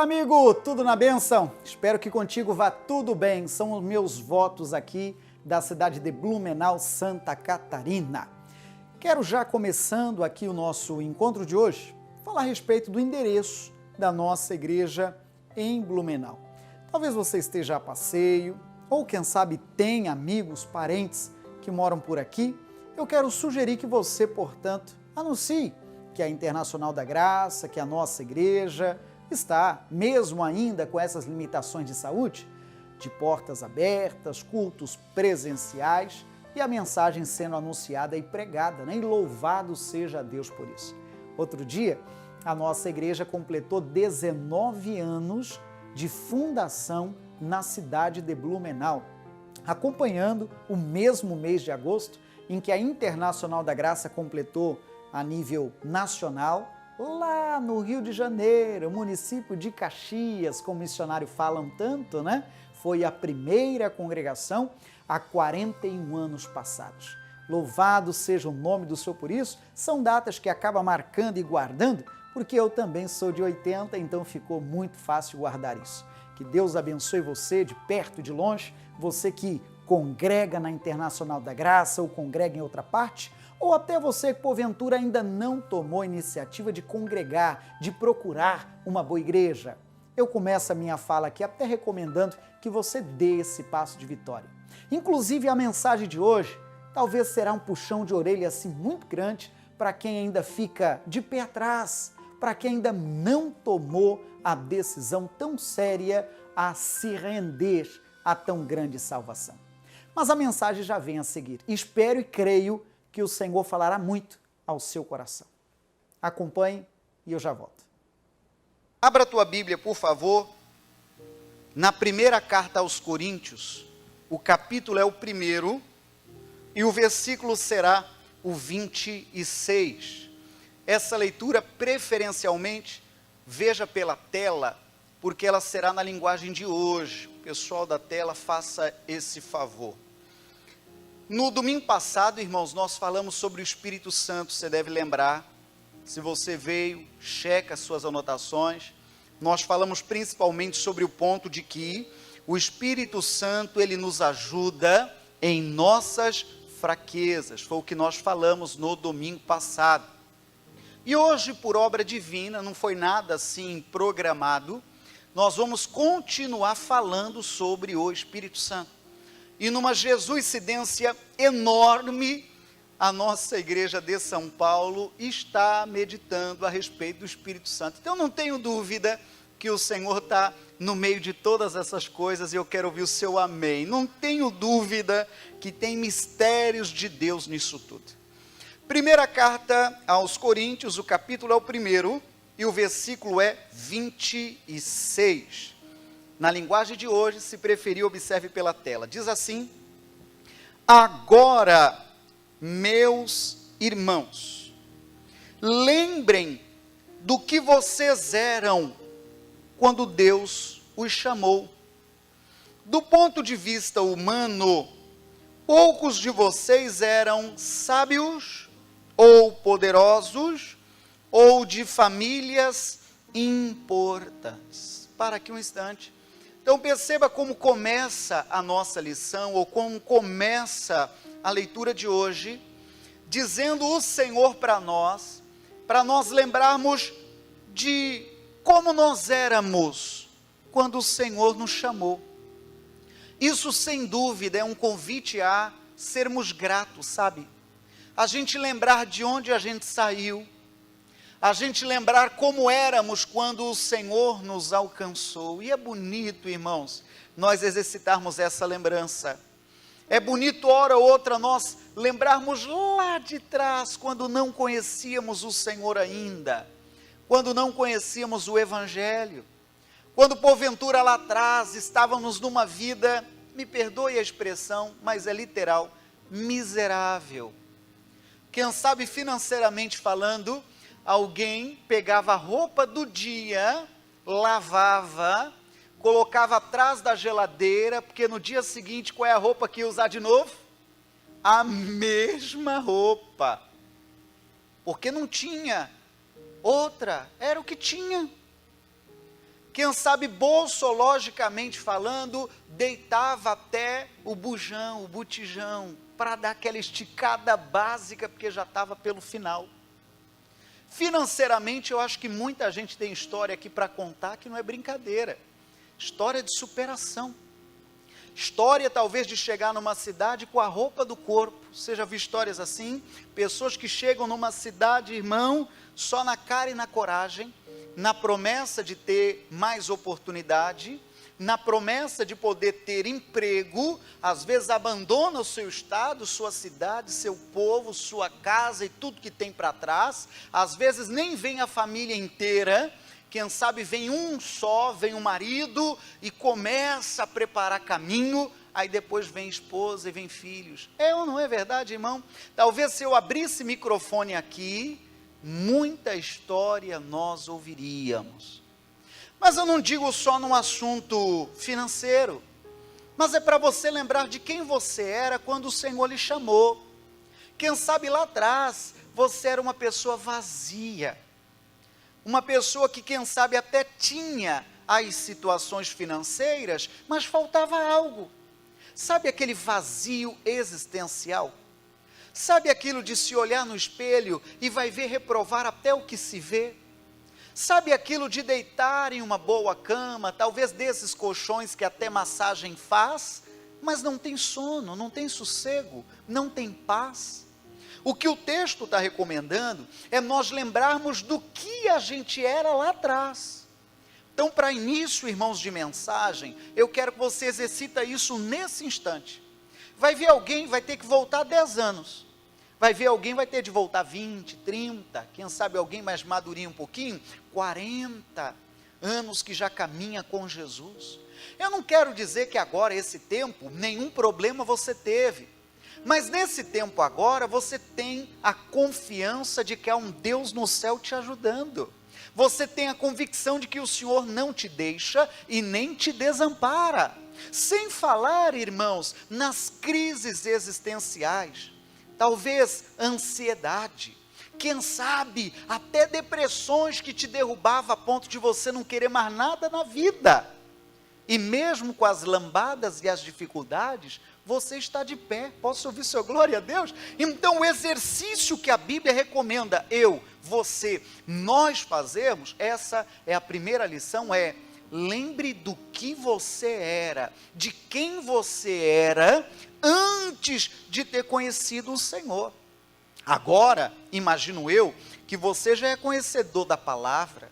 amigo, tudo na bênção? Espero que contigo vá tudo bem. São os meus votos aqui da cidade de Blumenau, Santa Catarina. Quero já começando aqui o nosso encontro de hoje, falar a respeito do endereço da nossa igreja em Blumenau. Talvez você esteja a passeio, ou quem sabe tem amigos, parentes que moram por aqui. Eu quero sugerir que você, portanto, anuncie que a Internacional da Graça, que a nossa igreja está, mesmo ainda com essas limitações de saúde, de portas abertas, cultos presenciais e a mensagem sendo anunciada e pregada, né? E louvado seja Deus por isso. Outro dia, a nossa igreja completou 19 anos de fundação na cidade de Blumenau, acompanhando o mesmo mês de agosto em que a Internacional da Graça completou a nível nacional, lá no Rio de Janeiro, município de Caxias, como o missionário falam tanto, né? Foi a primeira congregação há 41 anos passados. Louvado seja o nome do Senhor por isso, são datas que acaba marcando e guardando, porque eu também sou de 80, então ficou muito fácil guardar isso. Que Deus abençoe você de perto e de longe, você que congrega na Internacional da Graça ou congrega em outra parte, ou até você que porventura ainda não tomou a iniciativa de congregar, de procurar uma boa igreja. Eu começo a minha fala aqui até recomendando que você dê esse passo de vitória. Inclusive a mensagem de hoje talvez será um puxão de orelha assim muito grande para quem ainda fica de pé atrás, para quem ainda não tomou a decisão tão séria a se render a tão grande salvação. Mas a mensagem já vem a seguir. Espero e creio que o Senhor falará muito ao seu coração. Acompanhe e eu já volto. Abra a tua Bíblia, por favor, na primeira carta aos Coríntios. O capítulo é o 1º e o versículo será o 26. Essa leitura, preferencialmente, veja pela tela, porque ela será na linguagem de hoje. O pessoal da tela, faça esse favor. No domingo passado, irmãos, nós falamos sobre o Espírito Santo, você deve lembrar. Se você veio, checa as suas anotações. Nós falamos principalmente sobre o ponto de que o Espírito Santo, ele nos ajuda em nossas fraquezas. Foi o que nós falamos no domingo passado. E hoje, por obra divina, não foi nada assim programado, nós vamos continuar falando sobre o Espírito Santo. E numa jesuicidência enorme, a nossa igreja de São Paulo está meditando a respeito do Espírito Santo. Então não tenho dúvida que o Senhor está no meio de todas essas coisas e eu quero ouvir o seu amém. Não tenho dúvida que tem mistérios de Deus nisso tudo. Primeira carta aos Coríntios, o capítulo é o 1º e o versículo é 26. Na linguagem de hoje, se preferir, observe pela tela. Diz assim: agora, meus irmãos, lembrem do que vocês eram quando Deus os chamou. Do ponto de vista humano, poucos de vocês eram sábios, ou poderosos, ou de famílias importantes. Para aqui um instante. Então perceba como começa a nossa lição, ou como começa a leitura de hoje, dizendo o Senhor para nós lembrarmos de como nós éramos quando o Senhor nos chamou. Isso sem dúvida é um convite a sermos gratos, sabe? A gente lembrar de onde a gente saiu, a gente lembrar como éramos quando o Senhor nos alcançou. E é bonito, irmãos, nós exercitarmos essa lembrança. É bonito, hora ou outra, nós lembrarmos lá de trás, quando não conhecíamos o Senhor ainda, quando não conhecíamos o Evangelho, quando porventura lá atrás estávamos numa vida, me perdoe a expressão, mas é literal, miserável. Quem sabe financeiramente falando, alguém pegava a roupa do dia, lavava, colocava atrás da geladeira, porque no dia seguinte, qual é a roupa que ia usar de novo? A mesma roupa. Porque não tinha outra, era o que tinha. quem sabe bolsologicamente falando, deitava até o bujão, o botijão, para dar aquela esticada básica, porque já estava pelo final. Financeiramente, eu acho que muita gente tem história aqui para contar que não é brincadeira. História de superação. História talvez de chegar numa cidade com a roupa do corpo. Você já viu histórias assim? Pessoas que chegam numa cidade, irmão, só na cara e na coragem, na promessa de ter mais oportunidade, na promessa de poder ter emprego, às vezes abandona o seu estado, sua cidade, seu povo, sua casa e tudo que tem para trás, às vezes nem vem a família inteira, quem sabe vem um só, vem o marido e começa a preparar caminho, aí depois vem esposa e vem filhos. É ou não é verdade, irmão? Talvez se eu abrisse microfone aqui, muita história nós ouviríamos. Mas eu não digo só num assunto financeiro, mas é para você lembrar de quem você era quando o Senhor lhe chamou. Quem sabe lá atrás, você era uma pessoa vazia, uma pessoa que quem sabe até tinha as situações financeiras, mas faltava algo. Sabe aquele vazio existencial? Sabe aquilo de se olhar no espelho e vai ver reprovar até o que se vê? Sabe aquilo de deitar em uma boa cama, talvez desses colchões que até massagem faz, mas não tem sono, não tem sossego, não tem paz? O que o texto está recomendando é nós lembrarmos do que a gente era lá atrás. Então, para início, irmãos de mensagem, eu quero que você exercita isso nesse instante. Vai ver alguém, vai ter que voltar 10 anos. Vai ver alguém, vai ter de voltar 20, 30, quem sabe alguém mais madurinho um pouquinho, 40 anos que já caminha com Jesus. Eu não quero dizer que agora, esse tempo, nenhum problema você teve. Mas nesse tempo agora, você tem a confiança de que há um Deus no céu te ajudando. Você tem a convicção de que o Senhor não te deixa e nem te desampara. Sem falar, irmãos, nas crises existenciais. Talvez ansiedade, quem sabe até depressões que te derrubavam a ponto de você não querer mais nada na vida. E mesmo com as lambadas e as dificuldades, você está de pé. Posso ouvir seu glória a Deus? Então o exercício que a Bíblia recomenda, eu, você, nós fazermos, essa é a primeira lição, lembre do que você era, de quem você era, antes de ter conhecido o Senhor. Agora, imagino eu, que você já é conhecedor da palavra,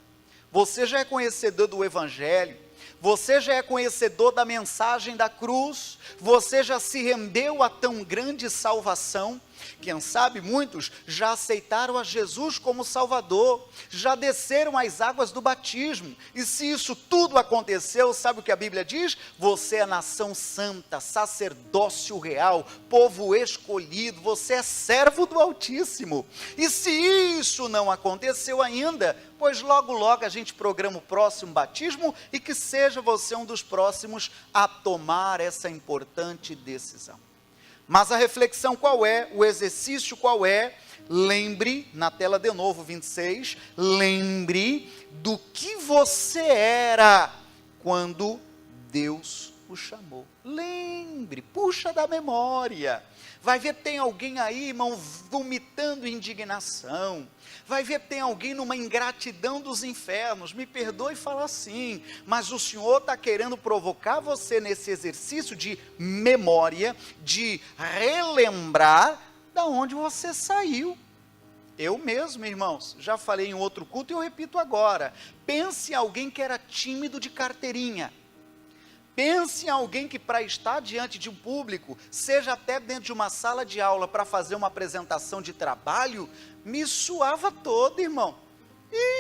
você já é conhecedor do Evangelho, você já é conhecedor da mensagem da cruz, você já se rendeu a tão grande salvação. Quem sabe muitos já aceitaram a Jesus como Salvador, já desceram as águas do batismo, e se isso tudo aconteceu, sabe o que a Bíblia diz? Você é nação santa, sacerdócio real, povo escolhido, você é servo do Altíssimo. E se isso não aconteceu ainda, pois logo logo a gente programa o próximo batismo, e que seja você um dos próximos a tomar essa importante decisão. Mas a reflexão qual é? O exercício qual é? Lembre, na tela de novo, 26, lembre do que você era quando Deus o chamou. Lembre, puxa da memória. Vai ver tem alguém aí, irmão, vomitando indignação. Vai ver tem alguém numa ingratidão dos infernos. Me perdoe falar assim, mas o Senhor está querendo provocar você nesse exercício de memória, de relembrar da onde você saiu. Eu mesmo, irmãos, já falei em outro culto e eu repito agora. Pense em alguém que era tímido de carteirinha. Pense em alguém que para estar diante de um público, seja até dentro de uma sala de aula para fazer uma apresentação de trabalho, me suava todo, irmão.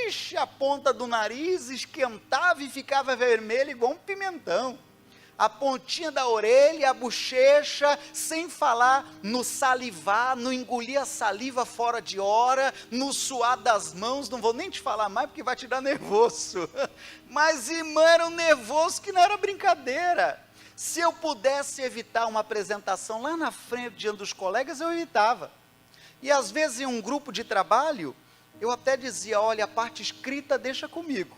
Ixi, a ponta do nariz esquentava e ficava vermelha igual um pimentão. A pontinha da orelha, a bochecha, sem falar no salivar, no engolir a saliva fora de hora, no suar das mãos, não vou nem te falar mais porque vai te dar nervoso. Mas, irmão, era um nervoso que não era brincadeira. Se eu pudesse evitar uma apresentação lá na frente, diante dos colegas, eu evitava. E às vezes em um grupo de trabalho, eu até dizia, olha, a parte escrita deixa comigo.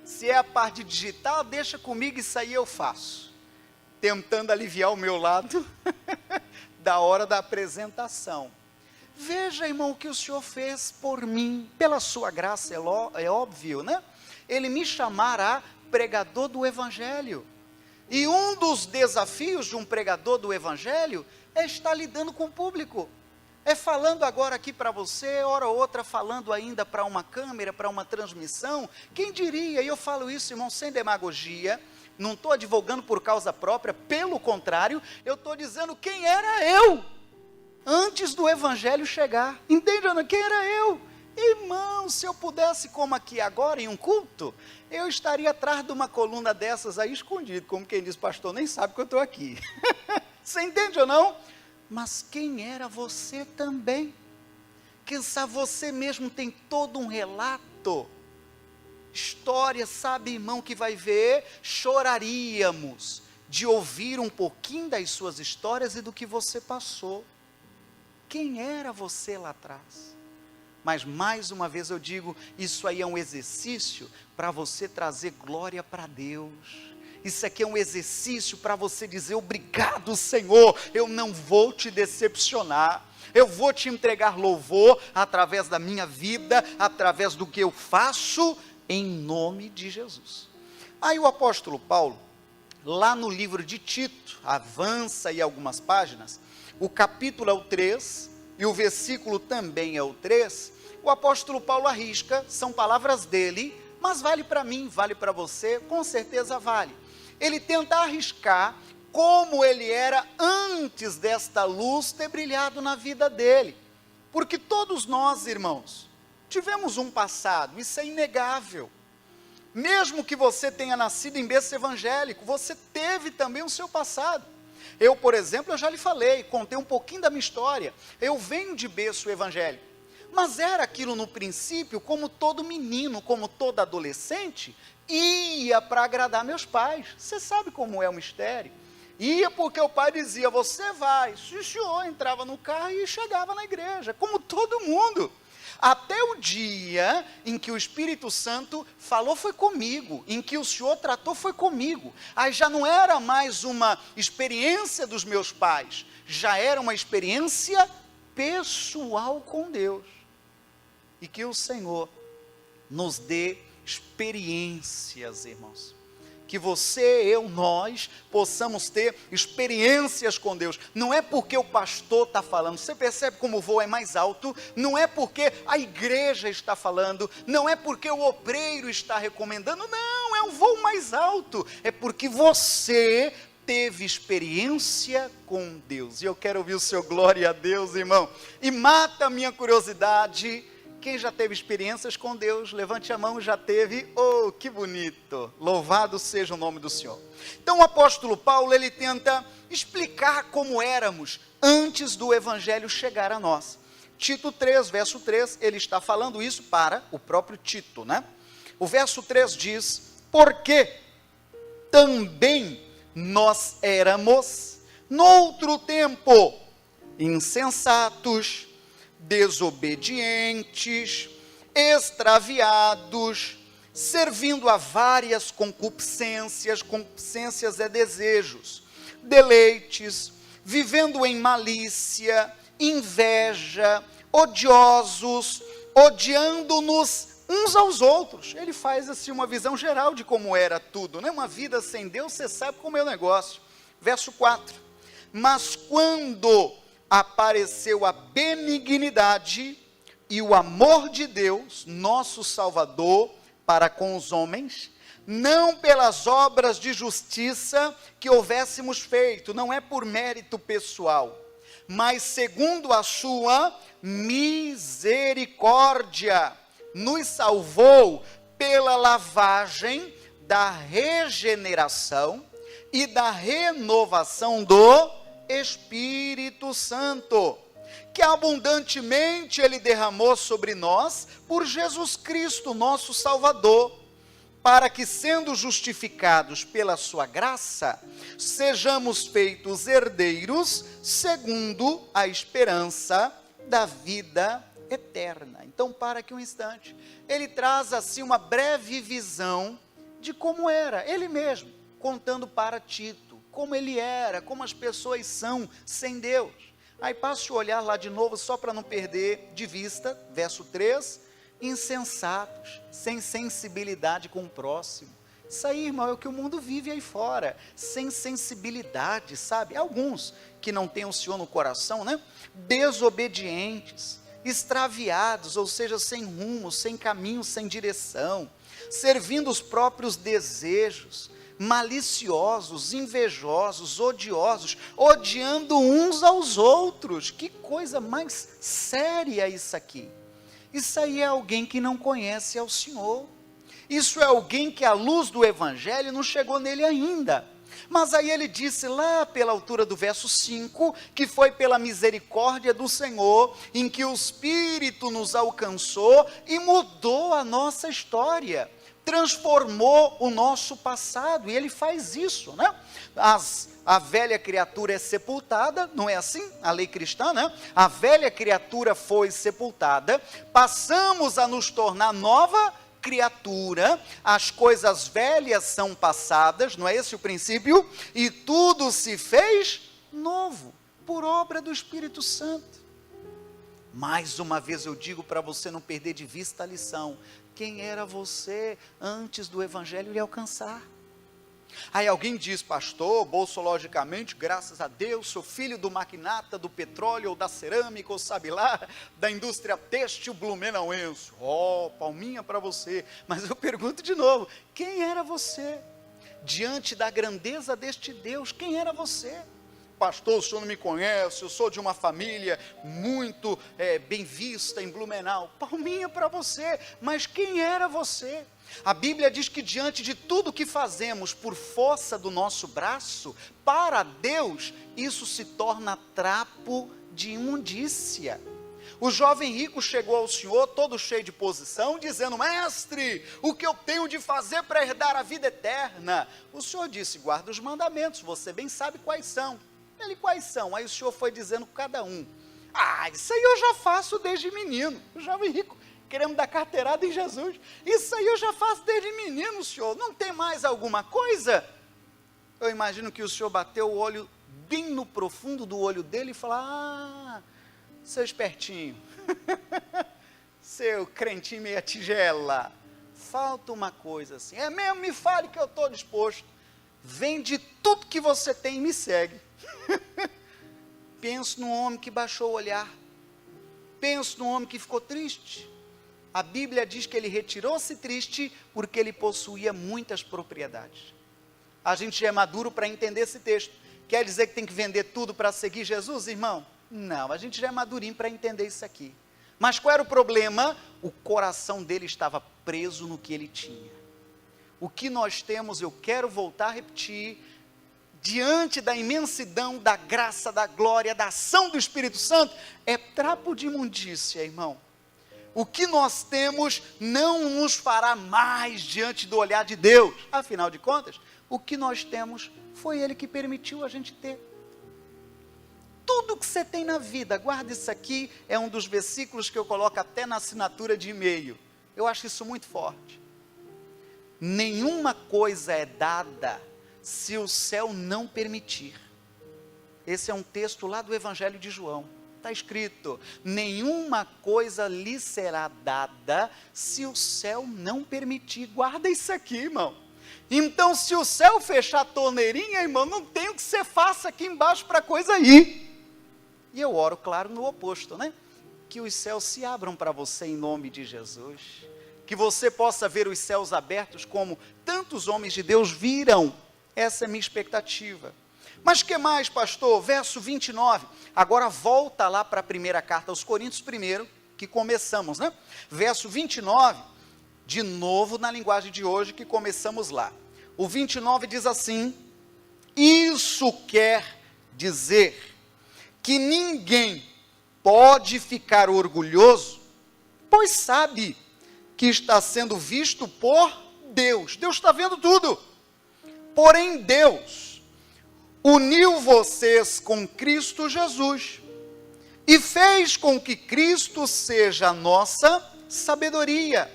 Se é a parte digital, deixa comigo, isso aí eu faço. Tentando aliviar o meu lado da hora da apresentação. Veja, irmão, o que o Senhor fez por mim, pela sua graça, é óbvio, né? Ele me chamará pregador do Evangelho. E um dos desafios de um pregador do Evangelho é estar lidando com o público. É falando agora aqui para você, hora ou outra falando ainda para uma câmera, para uma transmissão. Quem diria, e eu falo isso, irmão, sem demagogia, não estou advogando por causa própria, pelo contrário, eu estou dizendo quem era eu, antes do Evangelho chegar. Entende, Ana? Quem era eu? Irmão, se eu pudesse, como aqui agora, em um culto, eu estaria atrás de uma coluna dessas aí, escondido, como quem diz, pastor, nem sabe que eu estou aqui. Você entende ou não? Mas quem era você também? Quem sabe você mesmo tem todo um relato, história, sabe, irmão, que vai ver, choraríamos de ouvir um pouquinho das suas histórias e do que você passou. Quem era você lá atrás? Mas mais uma vez eu digo, isso aí é um exercício para você trazer glória para Deus. Isso aqui é um exercício para você dizer, obrigado, Senhor, eu não vou te decepcionar. Eu vou te entregar louvor através da minha vida, através do que eu faço, em nome de Jesus. Aí o apóstolo Paulo, lá no livro de Tito, avança aí algumas páginas, o capítulo é o 3, e o versículo também é o 3, o apóstolo Paulo arrisca, são palavras dele, mas vale para mim, vale para você, com certeza vale. Ele tenta arriscar como ele era antes desta luz ter brilhado na vida dele. Porque todos nós, irmãos, tivemos um passado, isso é inegável. Mesmo que você tenha nascido em berço evangélico, você teve também o seu passado. Eu, por exemplo, eu já lhe falei, contei um pouquinho da minha história. Eu venho de berço evangélico. Mas era aquilo no princípio, como todo menino, como todo adolescente, ia para agradar meus pais. Você sabe como é o mistério. Ia porque o pai dizia, você vai. Se o senhor entrava no carro e chegava na igreja, como todo mundo. Até o dia em que o Espírito Santo falou foi comigo, em que o Senhor tratou foi comigo. Aí já não era mais uma experiência dos meus pais, já era uma experiência pessoal com Deus. E que o Senhor nos dê experiências, irmãos. Que você, eu, nós, possamos ter experiências com Deus. Não é porque o pastor está falando, você percebe como o voo é mais alto? Não é porque a igreja está falando, não é porque o obreiro está recomendando, não, é um voo mais alto. É porque você teve experiência com Deus. E eu quero ouvir o seu glória a Deus, irmão. E mata a minha curiosidade. Quem já teve experiências com Deus, levante a mão, já teve, oh, que bonito, louvado seja o nome do Senhor. Então o apóstolo Paulo, ele tenta explicar como éramos antes do evangelho chegar a nós. Tito 3, verso 3, ele está falando isso para o próprio Tito, né? O verso 3 diz, porque também nós éramos, noutro tempo, insensatos, desobedientes, extraviados, servindo a várias concupiscências é desejos, deleites, vivendo em malícia, inveja, odiosos, odiando-nos uns aos outros. Ele faz assim uma visão geral de como era tudo, né? Uma vida sem Deus, você sabe como é o negócio. Verso 4, mas quando apareceu a benignidade e o amor de Deus, nosso Salvador, para com os homens, não pelas obras de justiça que houvéssemos feito, não é por mérito pessoal, mas segundo a sua misericórdia, nos salvou pela lavagem da regeneração e da renovação do Espírito Santo, que abundantemente Ele derramou sobre nós, por Jesus Cristo, nosso Salvador, para que, sendo justificados pela sua graça, sejamos feitos herdeiros, segundo a esperança da vida eterna. Então, para aqui um instante, ele traz assim uma breve visão de como era, ele mesmo, contando para Tito, como ele era, como as pessoas são sem Deus. Aí passo a olhar lá de novo, só para não perder de vista, verso 3, insensatos, sem sensibilidade com o próximo. Isso aí, irmão, é o que o mundo vive aí fora, sem sensibilidade, sabe? Alguns que não têm o Senhor no coração, né? Desobedientes, extraviados, ou seja, sem rumo, sem caminho, sem direção, servindo os próprios desejos, maliciosos, invejosos, odiosos, odiando uns aos outros. Que coisa mais séria isso aqui. Isso aí é alguém que não conhece ao Senhor. Isso é alguém que a luz do Evangelho não chegou nele ainda. Mas aí ele disse lá pela altura do verso 5, que foi pela misericórdia do Senhor, em que o Espírito nos alcançou e mudou a nossa história, transformou o nosso passado, e ele faz isso, né? A velha criatura é sepultada, não é assim? A lei cristã, né? A velha criatura foi sepultada, passamos a nos tornar nova criatura, as coisas velhas são passadas, não é esse o princípio? E tudo se fez novo, por obra do Espírito Santo. Mais uma vez eu digo para você não perder de vista a lição: quem era você antes do Evangelho lhe alcançar? Aí alguém diz: pastor, bolsologicamente, graças a Deus, sou filho do magnata do petróleo, ou da cerâmica, ou sabe lá, da indústria têxtil blumenauense. Palminha para você. Mas eu pergunto de novo: quem era você? Diante da grandeza deste Deus, quem era você? Pastor, o senhor não me conhece, eu sou de uma família muito bem vista em Blumenau. Palminha para você, mas quem era você? A Bíblia diz que diante de tudo que fazemos por força do nosso braço, para Deus, isso se torna trapo de imundícia. O jovem rico chegou ao Senhor todo cheio de posição, dizendo: mestre, o que eu tenho de fazer para herdar a vida eterna? O Senhor disse: guarda os mandamentos, você bem sabe quais são. Ele: quais são? Aí o Senhor foi dizendo cada um. Isso aí eu já faço desde menino. O jovem rico querendo dar carteirada em Jesus. Isso aí eu já faço desde menino, Senhor. Não tem mais alguma coisa? Eu imagino que o Senhor bateu o olho bem no profundo do olho dele e falou: seu espertinho, seu crentinho meia tigela, falta uma coisa assim. É mesmo? Me fale que eu estou disposto. Vende tudo que você tem e me segue. Penso num homem que baixou o olhar. Penso num homem que ficou triste. A Bíblia diz que ele retirou-se triste porque ele possuía muitas propriedades. A gente já é maduro para entender esse texto. Quer dizer que tem que vender tudo para seguir Jesus, irmão? Não, a gente já é madurinho para entender isso aqui. Mas qual era o problema? O coração dele estava preso no que ele tinha. O que nós temos, eu quero voltar a repetir, diante da imensidão, da graça, da glória, da ação do Espírito Santo, é trapo de imundícia, irmão. O que nós temos não nos fará mais diante do olhar de Deus. Afinal de contas, o que nós temos foi Ele que permitiu a gente ter. Tudo que você tem na vida, guarda isso aqui, é um dos versículos que eu coloco até na assinatura de e-mail. Eu acho isso muito forte. Nenhuma coisa é dada se o céu não permitir. Esse é um texto lá do Evangelho de João. Está escrito: nenhuma coisa lhe será dada se o céu não permitir. Guarda isso aqui, irmão. Então, se o céu fechar a torneirinha, irmão, não tem o que você faça aqui embaixo para a coisa ir. E eu oro, claro, no oposto, né? Que os céus se abram para você em nome de Jesus. Que você possa ver os céus abertos como tantos homens de Deus viram. Essa é a minha expectativa. Mas que mais, pastor? Verso 29. Agora volta lá para a primeira carta aos Coríntios primeiro, que começamos, né? Verso 29, de novo na linguagem de hoje, que começamos lá. O 29 diz assim: isso quer dizer que ninguém pode ficar orgulhoso, pois sabe que está sendo visto por Deus. Deus está vendo tudo. Porém, Deus uniu vocês com Cristo Jesus e fez com que Cristo seja a nossa sabedoria.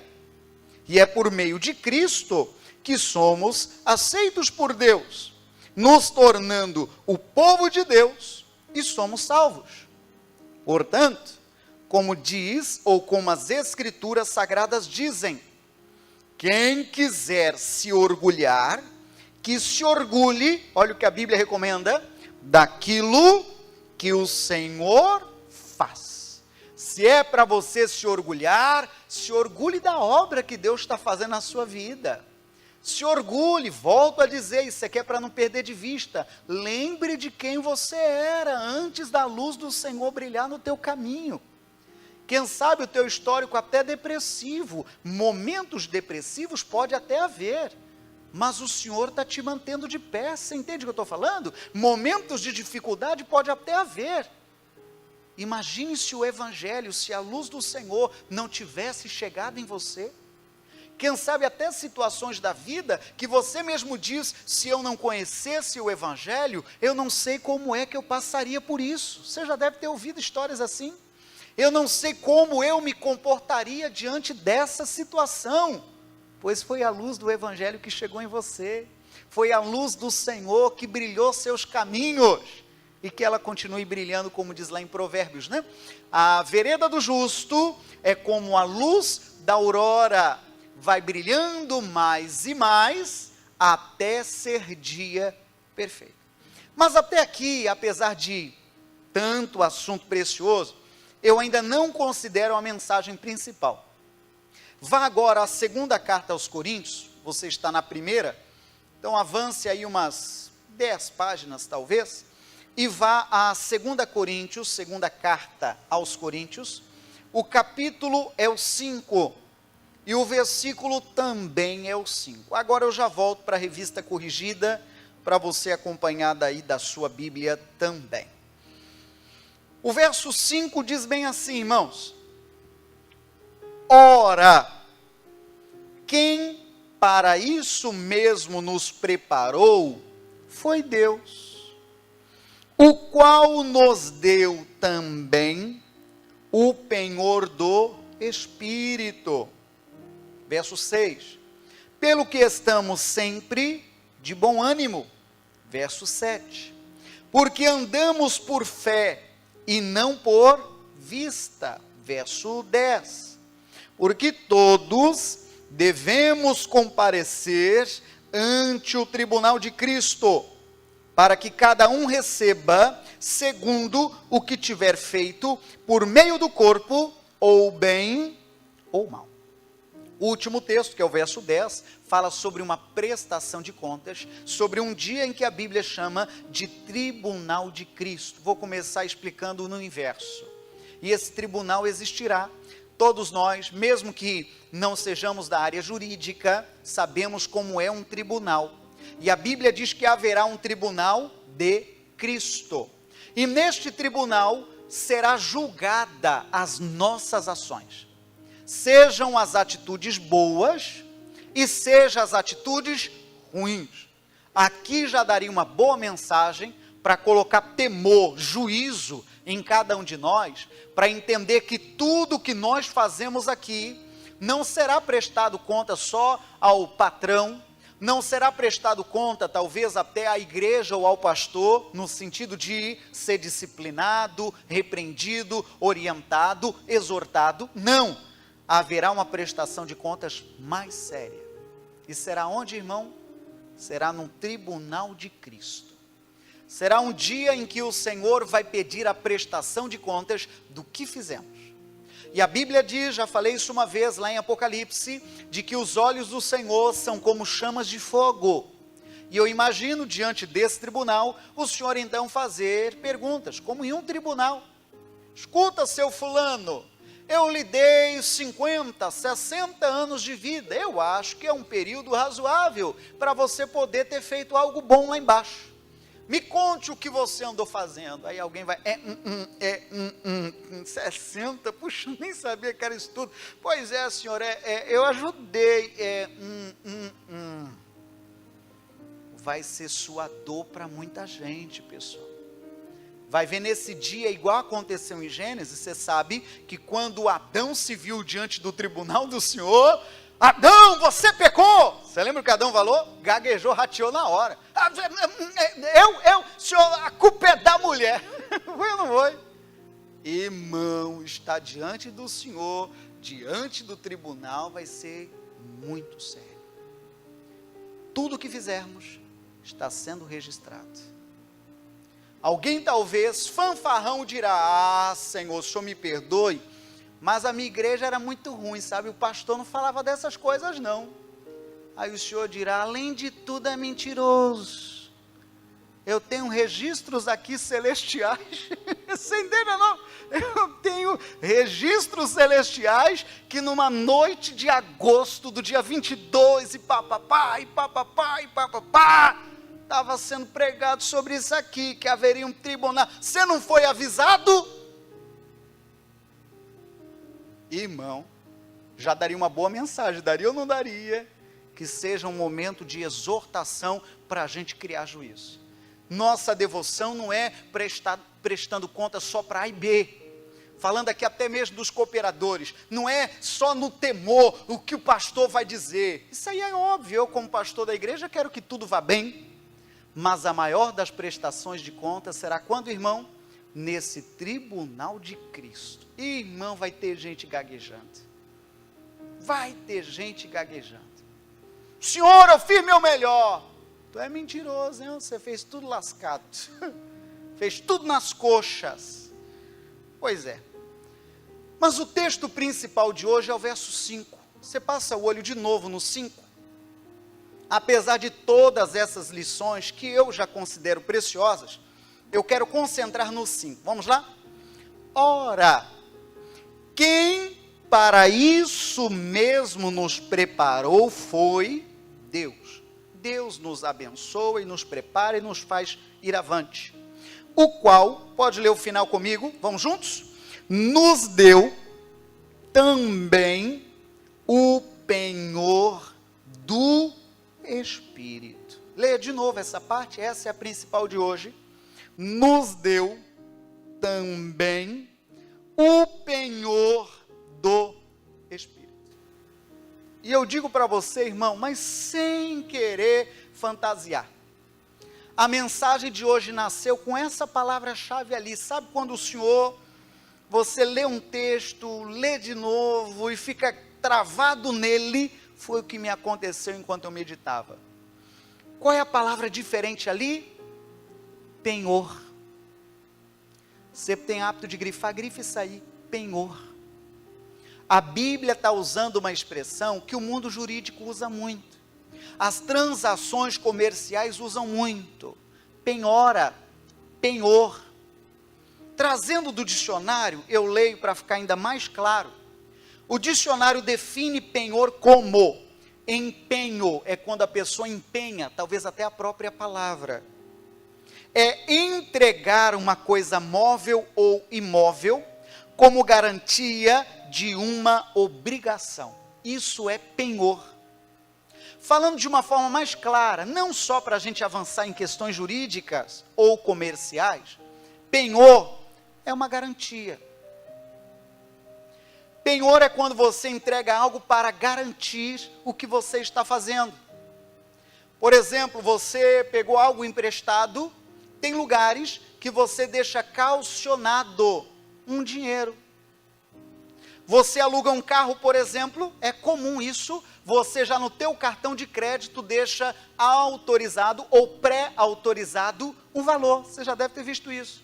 E é por meio de Cristo que somos aceitos por Deus, nos tornando o povo de Deus e somos salvos. Portanto, como diz, ou como as Escrituras Sagradas dizem, quem quiser se orgulhar, que se orgulhe, olha o que a Bíblia recomenda, daquilo que o Senhor faz. Se é para você se orgulhe da obra que Deus está fazendo na sua vida. Se orgulhe, volto a dizer, isso aqui é para não perder de vista. Lembre de quem você era antes da luz do Senhor brilhar no teu caminho. Quem sabe o teu histórico até depressivo, momentos depressivos pode até haver, mas o Senhor está te mantendo de pé, você entende o que eu estou falando? Momentos de dificuldade pode até haver. Imagine se o Evangelho, se a luz do Senhor não tivesse chegado em você. Quem sabe até situações da vida que você mesmo diz, se eu não conhecesse o Evangelho, eu não sei como é que eu passaria por isso. Você já deve ter ouvido histórias assim. Eu não sei como eu me comportaria diante dessa situação, pois foi a luz do Evangelho que chegou em você, foi a luz do Senhor que brilhou seus caminhos, e que ela continue brilhando, como diz lá em Provérbios, né? A vereda do justo é como a luz da aurora, vai brilhando mais e mais, até ser dia perfeito. Mas até aqui, apesar de tanto assunto precioso, eu ainda não considero a mensagem principal. Vá agora à segunda carta aos Coríntios, você está na primeira, então avance aí umas 10 páginas talvez, e vá à 2 Coríntios, segunda carta aos Coríntios, o capítulo é o 5, e o versículo também é o 5. Agora eu já volto para a revista corrigida, para você acompanhar daí da sua Bíblia também. O verso 5 diz bem assim, irmãos: ora, quem para isso mesmo nos preparou foi Deus, o qual nos deu também o penhor do Espírito. Verso 6, pelo que estamos sempre de bom ânimo. Verso 7, porque andamos por fé e não por vista. Verso 10, porque todos devemos comparecer ante o tribunal de Cristo, para que cada um receba segundo o que tiver feito por meio do corpo, ou bem ou mal. O último texto, que é o verso 10, fala sobre uma prestação de contas, sobre um dia em que a Bíblia chama de tribunal de Cristo. Vou começar explicando no inverso. E esse tribunal existirá. Todos nós, mesmo que não sejamos da área jurídica, sabemos como é um tribunal. E a Bíblia diz que haverá um tribunal de Cristo. E neste tribunal será julgada as nossas ações. Sejam as atitudes boas e sejam as atitudes ruins. Aqui já daria uma boa mensagem para colocar temor, juízo em cada um de nós, para entender que tudo que nós fazemos aqui não será prestado conta só ao patrão, não será prestado conta talvez até à igreja ou ao pastor, no sentido de ser disciplinado, repreendido, orientado, exortado. Não, haverá uma prestação de contas mais séria. E será onde, irmão? Será num tribunal de Cristo. Será um dia em que o Senhor vai pedir a prestação de contas do que fizemos. E a Bíblia diz, já falei isso uma vez lá em Apocalipse, de que os olhos do Senhor são como chamas de fogo. E eu imagino, diante desse tribunal, o Senhor então fazer perguntas, como em um tribunal. Escuta, seu fulano, eu lhe dei 50, 60 anos de vida. Eu acho que é um período razoável para você poder ter feito algo bom lá embaixo. Me conte o que você andou fazendo. Aí alguém vai, 60, puxa, nem sabia que era isso tudo. Pois é, senhor, eu ajudei, Vai ser suador para muita gente, pessoal. Vai ver nesse dia, igual aconteceu em Gênesis, você sabe que quando Adão se viu diante do tribunal do Senhor, Adão, você pecou. Você lembra o que Adão falou? Gaguejou, rateou na hora. Senhor, a culpa é da mulher. Foi ou não foi? Irmão, está diante do Senhor, diante do tribunal, vai ser muito sério. Tudo que fizermos está sendo registrado. Alguém talvez, fanfarrão, dirá: ah, Senhor, o Senhor me perdoe, mas a minha igreja era muito ruim, sabe? O pastor não falava dessas coisas, não. Aí o Senhor dirá: além de tudo é mentiroso. Eu tenho registros aqui celestiais. Você entende, não? Eu tenho registros celestiais que numa noite de agosto, do dia 22, e papapá, estava sendo pregado sobre isso aqui, que haveria um tribunal. Você não foi avisado? Irmão, já daria uma boa mensagem, daria ou não daria? Que seja um momento de exortação para a gente criar juízo. Nossa devoção não é prestando conta só para A e B. Falando aqui até mesmo dos cooperadores, não é só no temor o que o pastor vai dizer. Isso aí é óbvio, eu como pastor da igreja quero que tudo vá bem. Mas a maior das prestações de contas será quando, irmão? Nesse tribunal de Cristo. E, irmão, vai ter gente gaguejando. Vai ter gente gaguejando. Senhor, eu fiz meu melhor. Tu é mentiroso, hein? Você fez tudo lascado. Fez tudo nas coxas. Pois é. Mas o texto principal de hoje é o verso 5. Você passa o olho de novo no 5. Apesar de todas essas lições que eu já considero preciosas, eu quero concentrar no 5. Vamos lá? Ora, quem para isso mesmo nos preparou foi Deus. Deus nos abençoa e nos prepara e nos faz ir avante. O qual, pode ler o final comigo, vamos juntos? Nos deu também o penhor do Espírito. Leia de novo essa parte, essa é a principal de hoje. Nos deu também o penhor do Espírito. E eu digo para você, irmão, mas sem querer fantasiar, a mensagem de hoje nasceu com essa palavra-chave ali. Sabe quando o Senhor, você lê um texto, lê de novo e fica travado nele? Foi o que me aconteceu enquanto eu meditava. Qual é a palavra diferente ali? Penhor. Você tem hábito de grifar, grife isso aí, penhor. A Bíblia está usando uma expressão que o mundo jurídico usa muito. As transações comerciais usam muito. Penhora, penhor. Trazendo do dicionário, eu leio para ficar ainda mais claro. O dicionário define penhor como empenho, é quando a pessoa empenha, talvez até a própria palavra. É entregar uma coisa móvel ou imóvel como garantia de uma obrigação. Isso é penhor. Falando de uma forma mais clara, não só para a gente avançar em questões jurídicas ou comerciais, penhor é uma garantia. Penhor é quando você entrega algo para garantir o que você está fazendo. Por exemplo, você pegou algo emprestado, tem lugares que você deixa calcionado um dinheiro. Você aluga um carro, por exemplo, é comum isso, você já no teu cartão de crédito deixa autorizado ou pré-autorizado um valor, você já deve ter visto isso.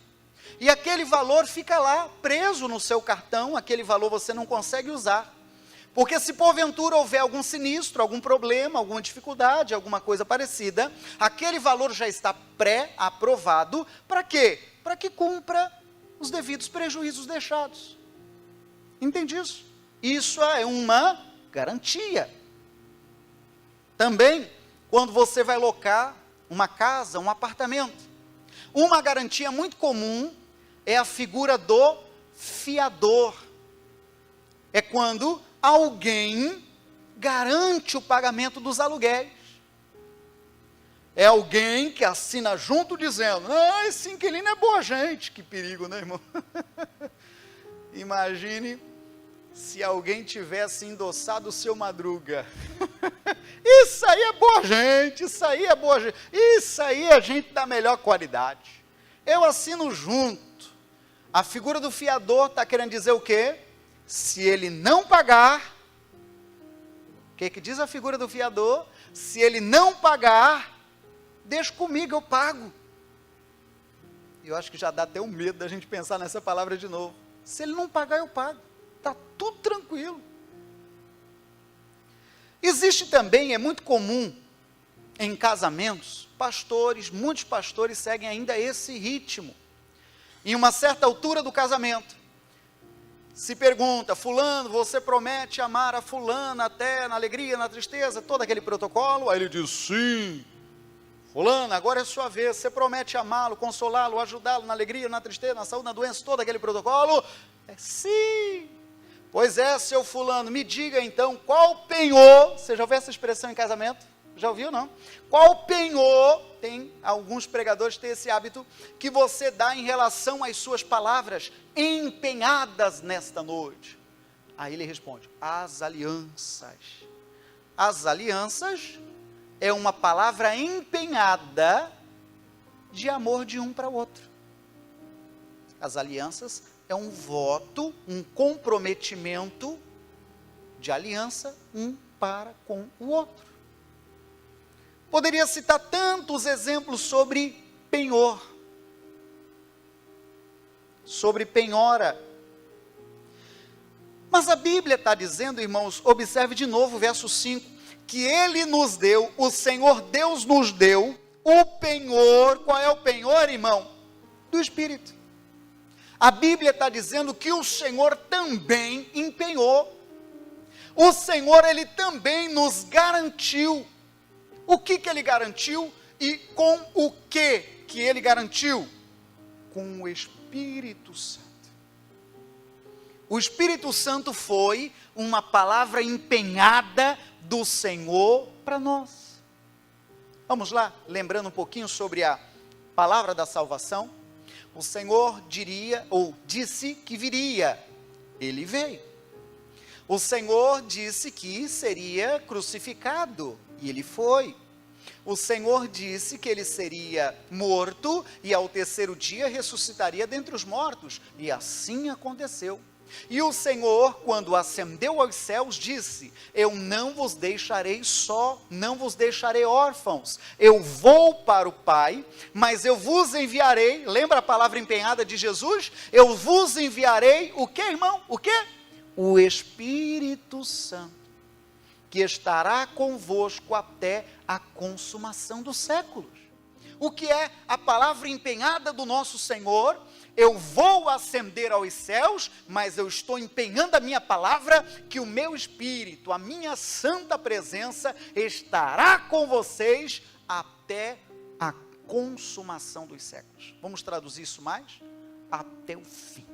E aquele valor fica lá, preso no seu cartão, aquele valor você não consegue usar. Porque se porventura houver algum sinistro, algum problema, alguma dificuldade, alguma coisa parecida, aquele valor já está pré-aprovado, para quê? Para que cumpra os devidos prejuízos deixados. Entende isso? Isso é uma garantia. Também, quando você vai locar uma casa, um apartamento, uma garantia muito comum é a figura do fiador. É quando alguém garante o pagamento dos aluguéis. É alguém que assina junto dizendo, esse inquilino é boa gente. Que perigo, né, irmão? Imagine se alguém tivesse endossado o seu Madruga. Isso aí é boa gente, isso aí é boa gente, isso aí é gente da melhor qualidade. Eu assino junto. A figura do fiador está querendo dizer o quê? Se ele não pagar, o que diz a figura do fiador? Se ele não pagar, deixa comigo, eu pago. Eu acho que já dá até um medo da gente pensar nessa palavra de novo. Se ele não pagar, eu pago. Está tudo tranquilo. Existe também, é muito comum em casamentos, muitos pastores seguem ainda esse ritmo. Em uma certa altura do casamento, se pergunta: fulano, você promete amar a fulana até na alegria, na tristeza, todo aquele protocolo? Aí ele diz: sim. Fulano, agora é sua vez, você promete amá-lo, consolá-lo, ajudá-lo na alegria, na tristeza, na saúde, na doença, todo aquele protocolo? Sim. Pois é, seu fulano, me diga então, qual penhor, você já ouviu essa expressão em casamento? Já ouviu, não? Qual penhor, tem alguns pregadores que têm esse hábito, que você dá em relação às suas palavras empenhadas nesta noite? Aí ele responde: as alianças. As alianças é uma palavra empenhada de amor de um para o outro. As alianças é um voto, um comprometimento de aliança um para com o outro. Poderia citar tantos exemplos sobre penhor, sobre penhora. Mas a Bíblia está dizendo, irmãos, observe de novo o verso 5, que Ele nos deu, o Senhor Deus nos deu, o penhor. Qual é o penhor, irmão? Do Espírito. A Bíblia está dizendo que o Senhor também empenhou. O Senhor, Ele também nos garantiu. O que Ele garantiu e com o que Ele garantiu? Com o Espírito Santo. O Espírito Santo foi uma palavra empenhada do Senhor para nós. Vamos lá, lembrando um pouquinho sobre a palavra da salvação. O Senhor diria, ou disse que viria, Ele veio. O Senhor disse que seria crucificado, e Ele foi. O Senhor disse que Ele seria morto, e ao terceiro dia ressuscitaria dentre os mortos, e assim aconteceu. E o Senhor, quando ascendeu aos céus, disse: eu não vos deixarei só, não vos deixarei órfãos, eu vou para o Pai, mas eu vos enviarei. Lembra a palavra empenhada de Jesus? Eu vos enviarei, o que, irmão? O que? O Espírito Santo, que estará convosco até a consumação dos séculos. O que é a palavra empenhada do nosso Senhor? Eu vou ascender aos céus, mas eu estou empenhando a minha palavra, que o meu Espírito, a minha santa presença, estará com vocês até a consumação dos séculos. Vamos traduzir isso mais? Até o fim.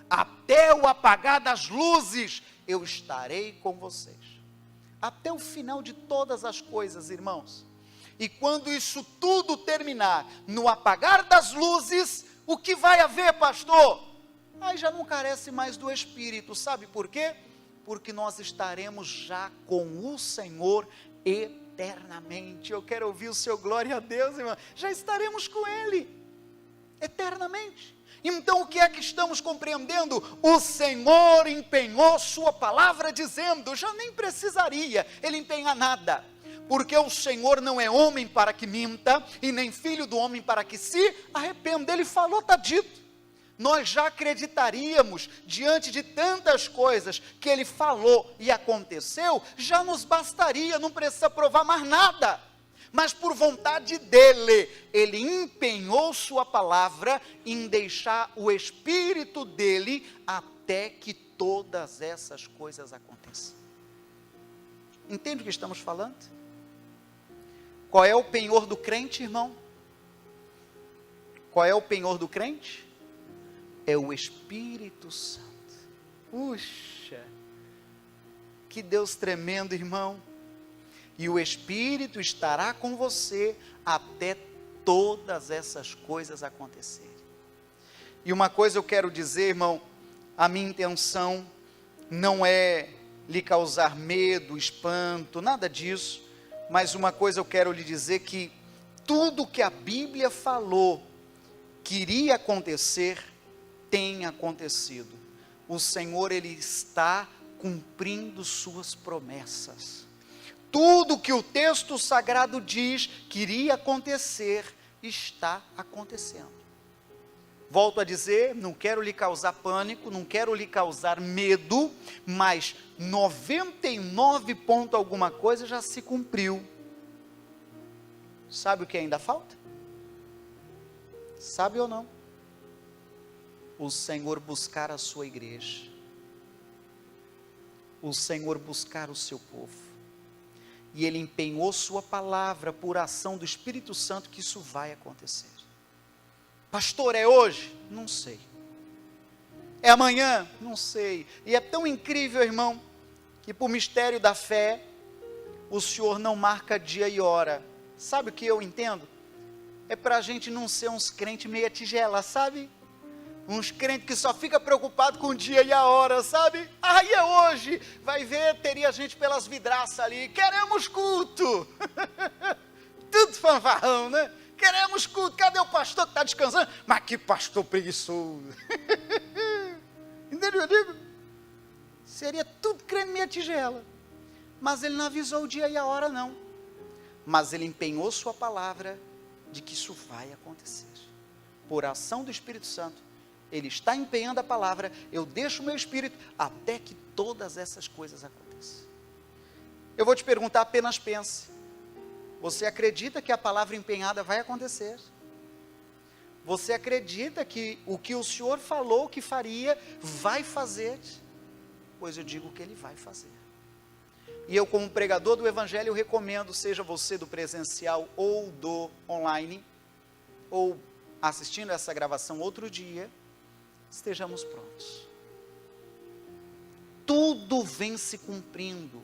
Até o apagar das luzes, eu estarei com vocês. Até o final de todas as coisas, irmãos. E quando isso tudo terminar, no apagar das luzes, o que vai haver, pastor? Aí já não carece mais do Espírito, sabe por quê? Porque nós estaremos já com o Senhor eternamente. Eu quero ouvir o seu glória a Deus, irmão. Já estaremos com Ele eternamente. Então o que é que estamos compreendendo? O Senhor empenhou sua palavra dizendo: já nem precisaria Ele empenhar nada. Porque o Senhor não é homem para que minta, e nem filho do homem para que se arrependa. Ele falou, está dito. Nós já acreditaríamos, diante de tantas coisas que Ele falou e aconteceu, já nos bastaria, não precisa provar mais nada. Mas por vontade dEle, Ele empenhou sua palavra em deixar o Espírito dEle até que todas essas coisas aconteçam. Entende o que estamos falando? Qual é o penhor do crente, irmão? Qual é o penhor do crente? É o Espírito Santo. Puxa, que Deus tremendo, irmão. E o Espírito estará com você até todas essas coisas acontecerem. E uma coisa eu quero dizer, irmão, a minha intenção não é lhe causar medo, espanto, nada disso, mas uma coisa eu quero lhe dizer, que tudo que a Bíblia falou que iria acontecer, tem acontecido. O Senhor, Ele está cumprindo suas promessas. Tudo que o texto sagrado diz que iria acontecer, está acontecendo. Volto a dizer, não quero lhe causar pânico, não quero lhe causar medo, mas 99 ponto alguma coisa já se cumpriu. Sabe o que ainda falta? Sabe ou não? O Senhor buscar a sua igreja. O Senhor buscar o seu povo. E Ele empenhou sua palavra por ação do Espírito Santo que isso vai acontecer. Pastor, é hoje? Não sei. É amanhã? Não sei. E é tão incrível, irmão, que por mistério da fé, o Senhor não marca dia e hora. Sabe o que eu entendo? É para a gente não ser uns crentes meia tigela, sabe? Uns crentes que só fica preocupado com o dia e a hora, sabe? Aí é hoje, vai ver, teria gente pelas vidraças ali, queremos culto. Tudo fanfarrão, né? Queremos culto, cadê o pastor que está descansando? Mas que pastor preguiçoso. Entendeu, eu digo? Seria tudo crente meia tigela. Mas ele não avisou o dia e a hora, não. Mas ele empenhou sua palavra de que isso vai acontecer. Por ação do Espírito Santo, Ele está empenhando a palavra, eu deixo o meu espírito, até que todas essas coisas aconteçam. Eu vou te perguntar, apenas pense. Você acredita que a palavra empenhada vai acontecer? Você acredita que o que o Senhor falou que faria, vai fazer? Pois eu digo que Ele vai fazer. E eu, como pregador do Evangelho, eu recomendo, seja você do presencial ou do online, ou assistindo essa gravação outro dia, estejamos prontos. Tudo vem se cumprindo,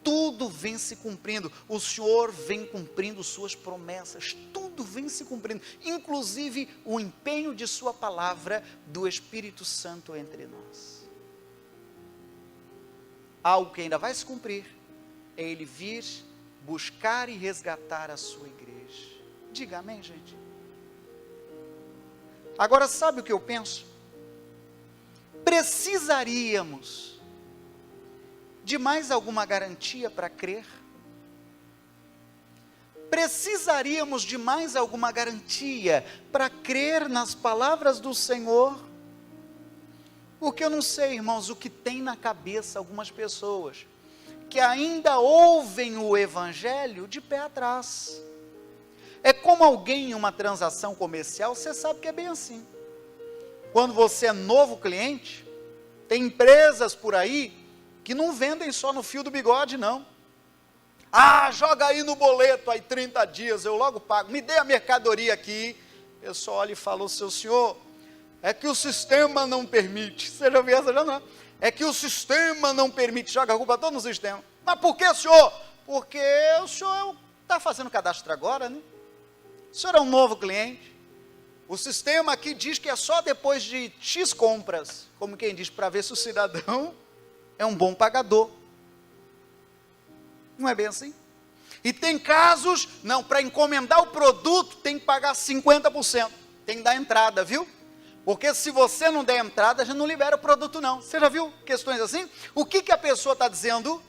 tudo vem se cumprindo, o Senhor vem cumprindo suas promessas, tudo vem se cumprindo, inclusive o empenho de sua palavra, do Espírito Santo entre nós. Algo que ainda vai se cumprir, é Ele vir buscar e resgatar a sua igreja. Diga amém, gente. Agora, sabe o que eu penso? Precisaríamos de mais alguma garantia para crer? Precisaríamos de mais alguma garantia para crer nas palavras do Senhor? Porque eu não sei, irmãos, o que tem na cabeça algumas pessoas que ainda ouvem o Evangelho de pé atrás. É como alguém em uma transação comercial, você sabe que é bem assim. Quando você é novo cliente, tem empresas por aí que não vendem só no fio do bigode, não. Ah, joga aí no boleto, aí 30 dias, eu logo pago, me dê a mercadoria aqui. Eu só olho e falo, seu senhor, é que o sistema não permite. Você já viu essa? Já não. É que o sistema não permite, joga a culpa todo no sistema. Mas por que, senhor? Porque o senhor está fazendo cadastro agora, né? O senhor é um novo cliente. O sistema aqui diz que é só depois de X compras, como quem diz, para ver se o cidadão é um bom pagador. Não é bem assim? E tem casos, não, para encomendar o produto tem que pagar 50%, tem que dar entrada, viu? Porque se você não der entrada, já não libera o produto não. Você já viu questões assim? O que a pessoa está dizendo?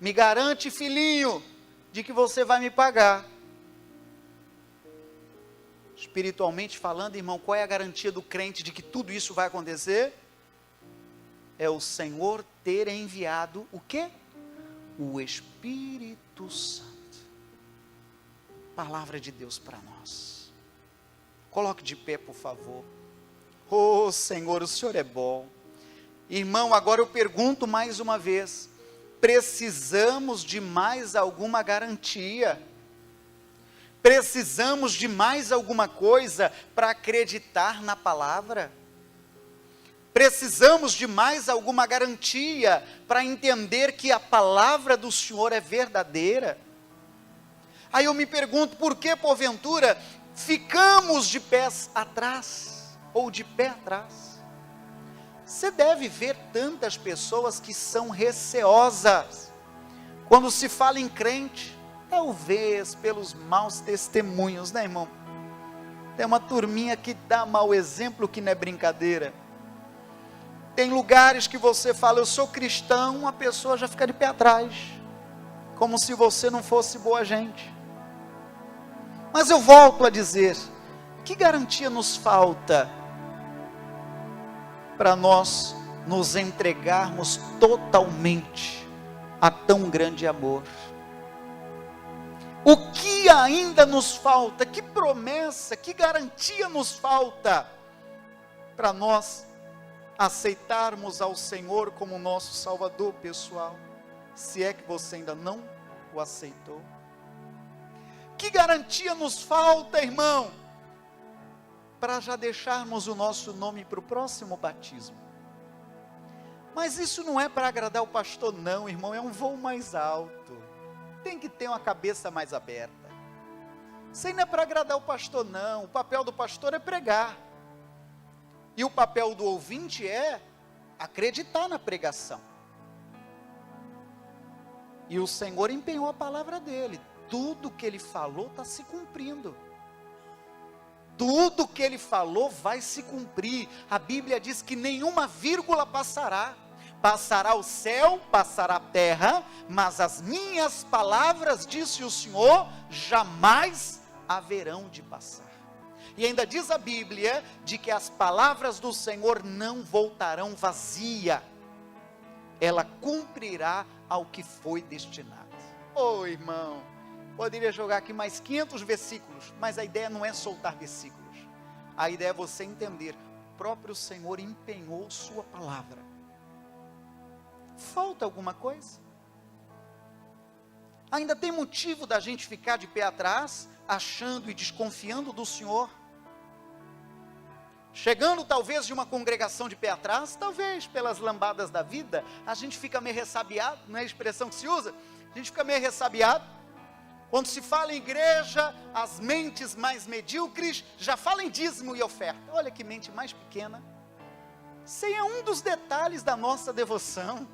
Me garante, filhinho, de que você vai me pagar. Espiritualmente falando, irmão, qual é a garantia do crente de que tudo isso vai acontecer? É o Senhor ter enviado o quê? O Espírito Santo. Palavra de Deus para nós. Coloque de pé, por favor. Oh, Senhor, o Senhor é bom. Irmão, agora eu pergunto mais uma vez, precisamos de mais alguma garantia? Precisamos de mais alguma coisa para acreditar na palavra? Precisamos de mais alguma garantia para entender que a palavra do Senhor é verdadeira? Aí eu me pergunto, por que porventura ficamos de pés atrás? Ou de pé atrás? Você deve ver tantas pessoas que são receosas. Quando se fala em crente, talvez pelos maus testemunhos, né, irmão? Tem uma turminha que dá mau exemplo que não é brincadeira. Tem lugares que você fala, eu sou cristão, a pessoa já fica de pé atrás, como se você não fosse boa gente. Mas eu volto a dizer, que garantia nos falta para nós nos entregarmos totalmente a tão grande amor? O que ainda nos falta? Que promessa, que garantia nos falta para nós aceitarmos ao Senhor como nosso Salvador pessoal, se é que você ainda não o aceitou? Que garantia nos falta, irmão, para já deixarmos o nosso nome para o próximo batismo? Mas isso não é para agradar o pastor não, irmão, é um voo mais alto, tem que ter uma cabeça mais aberta. Isso aí não é para agradar o pastor não, o papel do pastor é pregar, e o papel do ouvinte é acreditar na pregação. E o Senhor empenhou a palavra dele, tudo que ele falou está se cumprindo. Tudo que ele falou vai se cumprir. A Bíblia diz que nenhuma vírgula passará. Passará o céu, passará a terra, mas as minhas palavras, disse o Senhor, jamais haverão de passar. E ainda diz a Bíblia, de que as palavras do Senhor não voltarão vazia. Ela cumprirá ao que foi destinado. Ô irmão, poderia jogar aqui mais 500 versículos, mas a ideia não é soltar versículos. A ideia é você entender, o próprio Senhor empenhou sua palavra. Falta alguma coisa? Ainda tem motivo da gente ficar de pé atrás, achando e desconfiando do Senhor? Chegando talvez de uma congregação de pé atrás, talvez pelas lambadas da vida, a gente fica meio ressabiado, não é a expressão que se usa? A gente fica meio ressabiado. Quando se fala em igreja, as mentes mais medíocres já falam em dízimo e oferta. Olha que mente mais pequena. Isso aí é um dos detalhes da nossa devoção.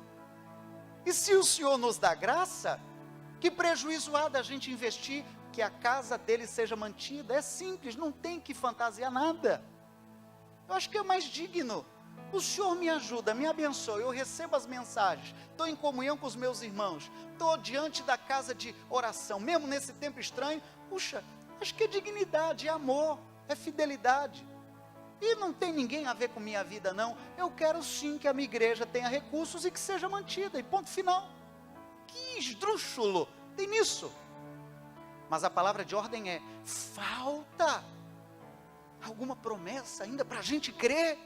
E se o Senhor nos dá graça, que prejuízo há da gente investir que a casa dele seja mantida? É simples, não tem que fantasiar nada. Eu acho que é mais digno. O Senhor me ajuda, me abençoe, eu recebo as mensagens, estou em comunhão com os meus irmãos, estou diante da casa de oração, mesmo nesse tempo estranho. Puxa, acho que é dignidade, é amor, é fidelidade. E não tem ninguém a ver com minha vida não. Eu quero sim que a minha igreja tenha recursos e que seja mantida, e ponto final. Que esdrúxulo tem nisso. Mas a palavra de ordem é, falta alguma promessa ainda para a gente crer?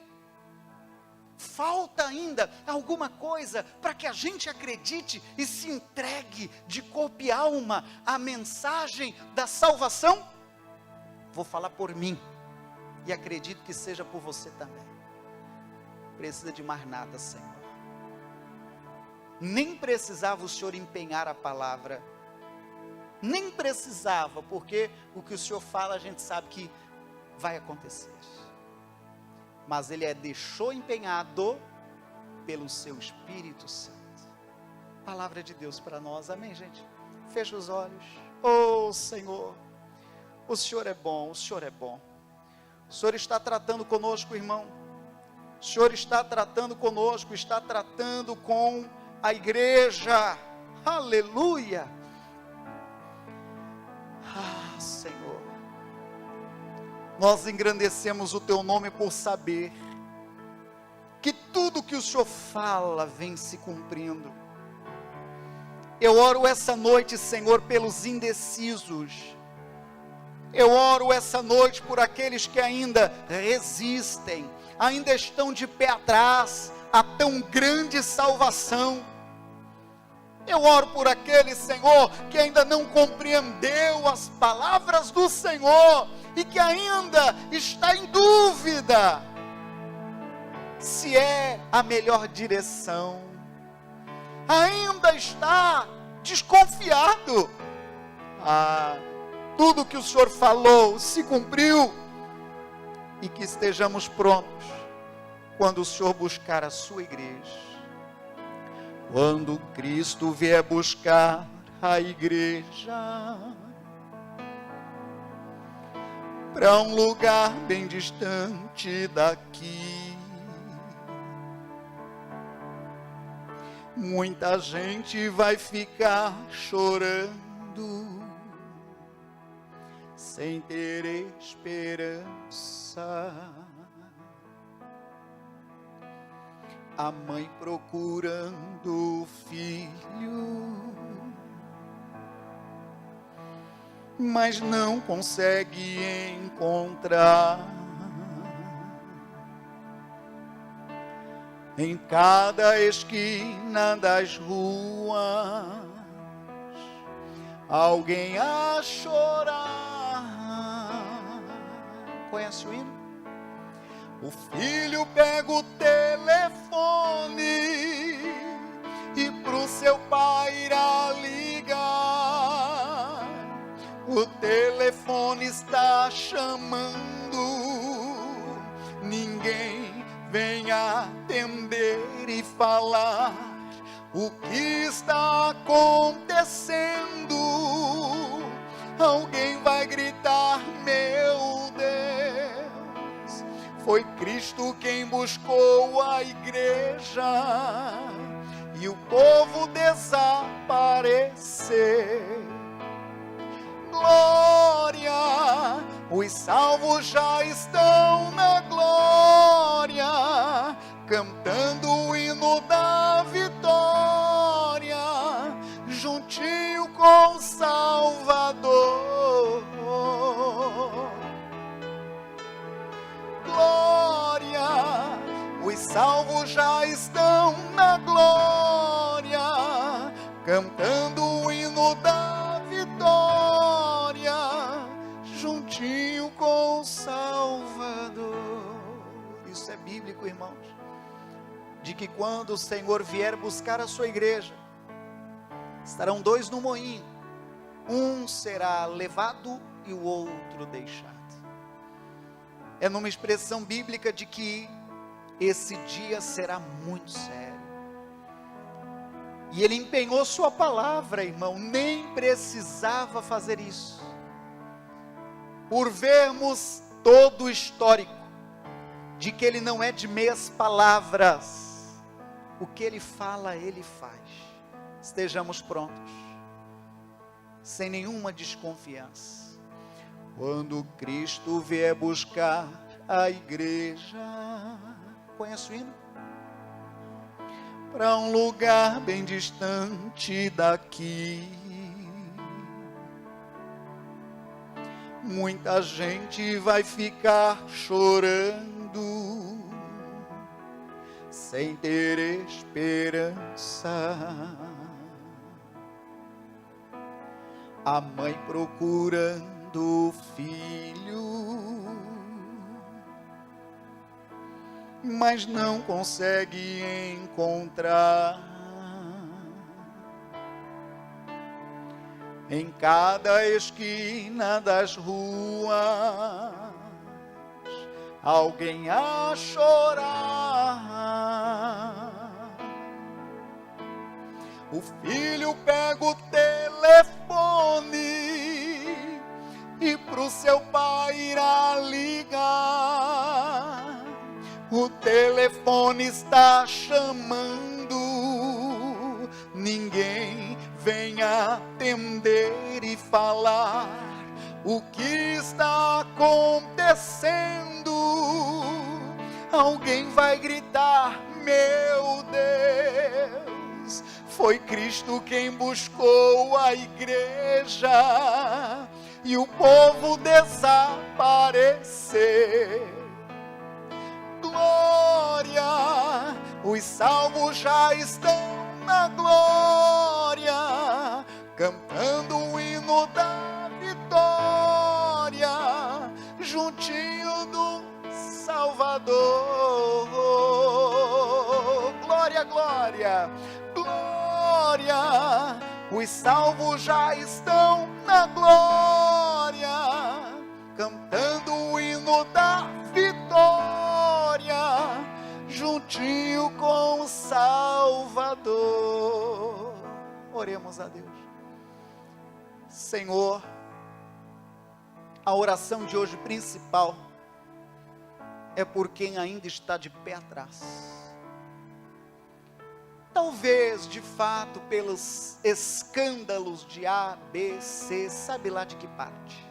Falta ainda alguma coisa para que a gente acredite e se entregue de corpo e alma à mensagem da salvação? Vou falar por mim, e acredito que seja por você também. Precisa de mais nada, Senhor. Nem precisava o Senhor empenhar a palavra, nem precisava, porque o que o Senhor fala a gente sabe que vai acontecer. Mas Ele deixou empenhado pelo seu Espírito Santo. Palavra de Deus para nós, amém, gente? Fecha os olhos. Oh Senhor, o Senhor é bom, o Senhor é bom. O Senhor está tratando conosco, irmão. O Senhor está tratando conosco, está tratando com a igreja. Aleluia. Ah, Senhor, nós engrandecemos o teu nome por saber que tudo que o Senhor fala vem se cumprindo. Eu oro essa noite, Senhor, pelos indecisos. Eu oro essa noite por aqueles que ainda resistem, ainda estão de pé atrás a tão grande salvação. Eu oro por aquele, Senhor, que ainda não compreendeu as palavras do Senhor e que ainda está em dúvida se é a melhor direção, ainda está desconfiado. Tudo que o Senhor falou se cumpriu, e que estejamos prontos quando o Senhor buscar a sua igreja. Quando Cristo vier buscar a igreja para um lugar bem distante daqui, muita gente vai ficar chorando, sem ter esperança. A mãe procurando o filho, mas não consegue encontrar. Em cada esquina das ruas, alguém a chorar. Conhece o hino? O filho pega o telefone e pro seu pai irá ligar. O telefone está chamando, ninguém vem atender e falar o que está acontecendo. Alguém vai gritar: meu Deus, foi Cristo quem buscou a igreja e o povo desaparecer. Glória, os salvos já estão na glória, cantando o hino da vitória, juntinho com o Salvador. Glória, os salvos já estão na glória, cantando o hino da vitória, juntinho com o Salvador. Isso é bíblico, irmãos, de que quando o Senhor vier buscar a sua igreja, estarão dois no moinho, um será levado e o outro deixado. É numa expressão bíblica de que esse dia será muito sério. E ele empenhou sua palavra, irmão, nem precisava fazer isso. Por vermos todo o histórico de que ele não é de meias palavras, o que ele fala, ele faz. Estejamos prontos, sem nenhuma desconfiança. Quando Cristo vier buscar a igreja, conhece o hino? Para um lugar bem distante daqui, muita gente vai ficar chorando, sem ter esperança. A mãe procurando o filho, mas não consegue encontrar. Em cada esquina das ruas, alguém a chorar. O filho pega o telefone e pro seu pai irá ligar. O telefone está chamando, ninguém vem atender e falar o que está acontecendo. Alguém vai gritar: meu Deus, foi Cristo quem buscou a igreja e o povo desaparecer. Glória, os salvos já estão na glória, cantando o hino da vitória, juntinho do Salvador. Glória, glória, glória, os salvos já estão na glória, cantando o hino da vitória, Oremos a Deus. Senhor, a oração de hoje principal é por quem ainda está de pé atrás. Talvez, de fato, pelos escândalos de A, B, C, sabe lá de que parte.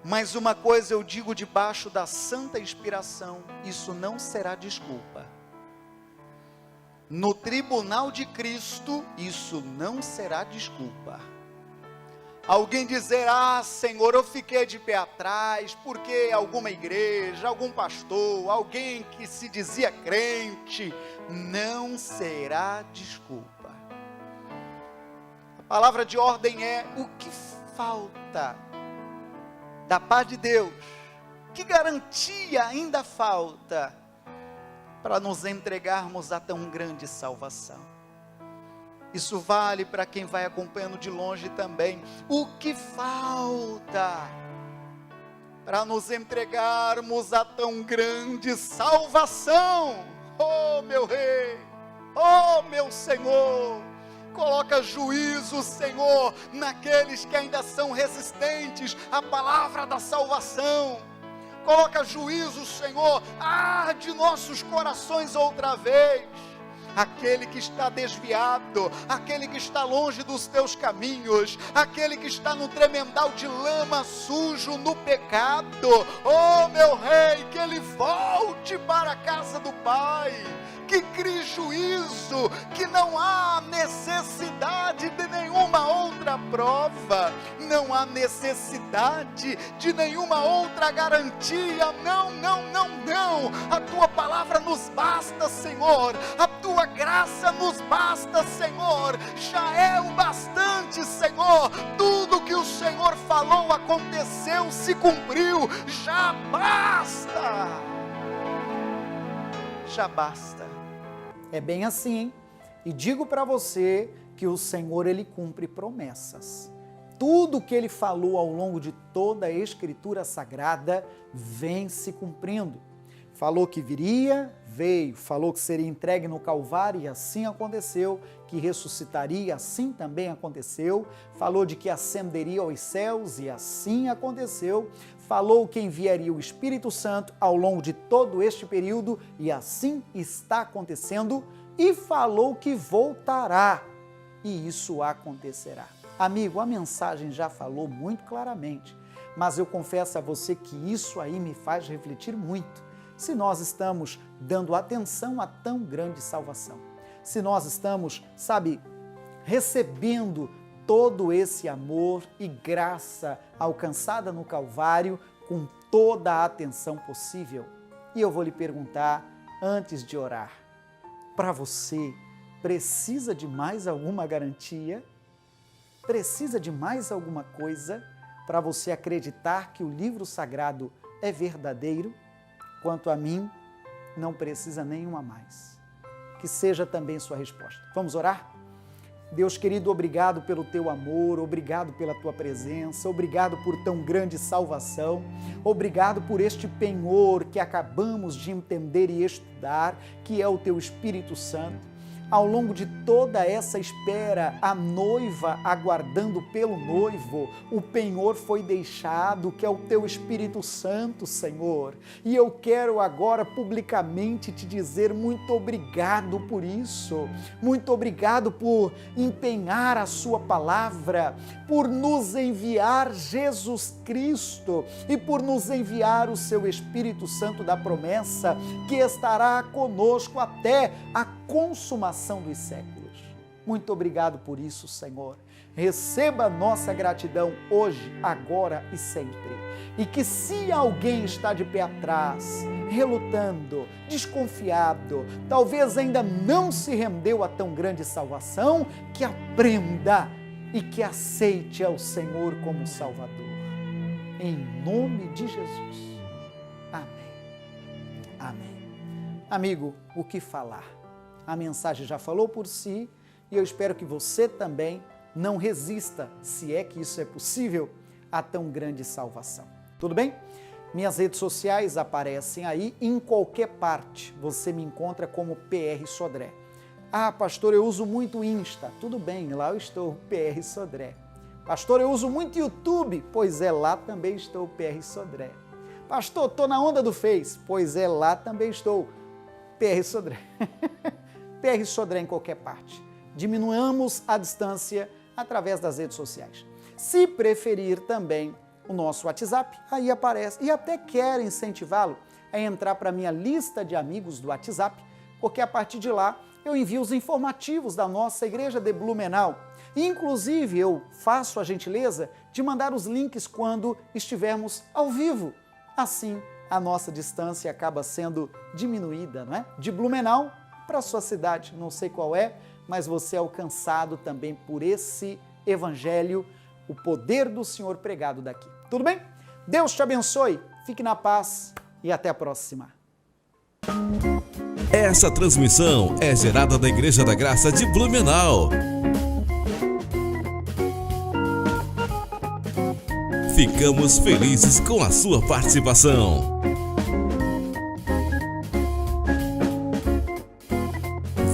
Mas uma coisa eu digo debaixo da santa inspiração, isso não será desculpa. No tribunal de Cristo, isso não será desculpa. Alguém dizer, Senhor, eu fiquei de pé atrás, porque alguma igreja, algum pastor, alguém que se dizia crente, não será desculpa. A palavra de ordem é, o que falta da paz de Deus? Que garantia ainda falta para nos entregarmos a tão grande salvação? Isso vale para quem vai acompanhando de longe também. O que falta para nos entregarmos a tão grande salvação? Oh, meu Rei! Oh, meu Senhor! Coloca juízo, Senhor, naqueles que ainda são resistentes à palavra da salvação. Coloca juízo, Senhor, arde nossos corações outra vez. Aquele que está desviado, aquele que está longe dos teus caminhos, aquele que está no tremendal de lama sujo no pecado, oh meu Rei, que ele volte para a casa do Pai, que crie juízo, que não há necessidade de nenhuma outra prova, não há necessidade de nenhuma outra garantia, não, a tua palavra nos basta, Senhor, a tua graça nos basta, Senhor, já é o bastante, Senhor, tudo que o Senhor falou aconteceu, se cumpriu, já basta, já basta. É bem assim, hein? E digo para você que o Senhor, Ele cumpre promessas. Tudo que Ele falou ao longo de toda a Escritura Sagrada vem se cumprindo. Falou que viria, veio. Falou que seria entregue no Calvário e assim aconteceu. Que ressuscitaria, assim também aconteceu. Falou de que ascenderia aos céus e assim aconteceu. Falou que enviaria o Espírito Santo ao longo de todo este período e assim está acontecendo. E falou que voltará e isso acontecerá. Amigo, a mensagem já falou muito claramente, mas eu confesso a você que isso aí me faz refletir muito. Se nós estamos dando atenção a tão grande salvação, se nós estamos, recebendo todo esse amor e graça alcançada no Calvário com toda a atenção possível. E eu vou lhe perguntar, antes de orar, para você, precisa de mais alguma garantia? Precisa de mais alguma coisa para você acreditar que o livro sagrado é verdadeiro? Quanto a mim, não precisa nenhuma mais. Que seja também sua resposta. Vamos orar? Deus querido, obrigado pelo teu amor, obrigado pela tua presença, obrigado por tão grande salvação, obrigado por este penhor que acabamos de entender e estudar, que é o teu Espírito Santo. Ao longo de toda essa espera, a noiva aguardando pelo noivo, o penhor foi deixado, que é o teu Espírito Santo, Senhor. E eu quero agora publicamente te dizer muito obrigado por isso. Muito obrigado por empenhar a sua palavra, por nos enviar Jesus Cristo e por nos enviar o seu Espírito Santo da promessa, que estará conosco até a consumação dos séculos. Muito obrigado por isso, Senhor. Receba nossa gratidão hoje, agora e sempre. E que se alguém está de pé atrás, relutando, desconfiado, talvez ainda não se rendeu a tão grande salvação, que aprenda e que aceite ao Senhor como Salvador. Em nome de Jesus. Amém. Amém. Amigo, o que falar? A mensagem já falou por si e eu espero que você também não resista, se é que isso é possível, a tão grande salvação. Tudo bem? Minhas redes sociais aparecem aí, em qualquer parte você me encontra como PR Sodré. Ah, pastor, eu uso muito Insta. Tudo bem, lá eu estou, PR Sodré. Pastor, eu uso muito YouTube. Pois é, lá também estou, PR Sodré. Pastor, estou na onda do Face. Pois é, lá também estou, PR Sodré. PR Sodré em qualquer parte. Diminuamos a distância através das redes sociais. Se preferir também o nosso WhatsApp, aí aparece. E até quero incentivá-lo a entrar para a minha lista de amigos do WhatsApp, porque a partir de lá eu envio os informativos da nossa igreja de Blumenau. Inclusive, eu faço a gentileza de mandar os links quando estivermos ao vivo. Assim, a nossa distância acaba sendo diminuída, não é? De Blumenau para a sua cidade, não sei qual é, mas você é alcançado também por esse evangelho, o poder do Senhor pregado daqui. Tudo bem? Deus te abençoe, fique na paz e até a próxima. Essa transmissão é gerada da Igreja da Graça de Blumenau. Ficamos felizes com a sua participação.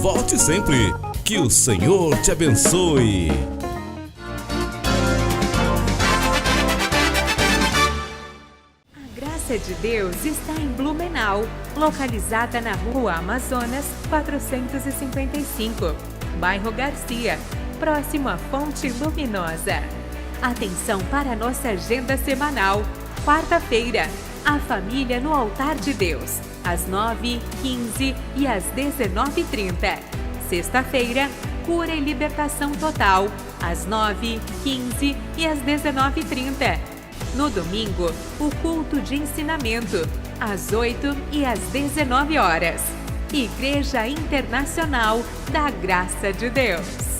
Volte sempre, que o Senhor te abençoe. De Deus está em Blumenau, localizada na Rua Amazonas 455, bairro Garcia, próximo à Fonte Luminosa. Atenção para a nossa agenda semanal. Quarta-feira, a família no altar de Deus, às 9h15 e às 19h30. Sexta-feira, cura e libertação total, às 9h15 e às 19h30. No domingo, o culto de ensinamento, às 8h e às 19h. Igreja Internacional da Graça de Deus.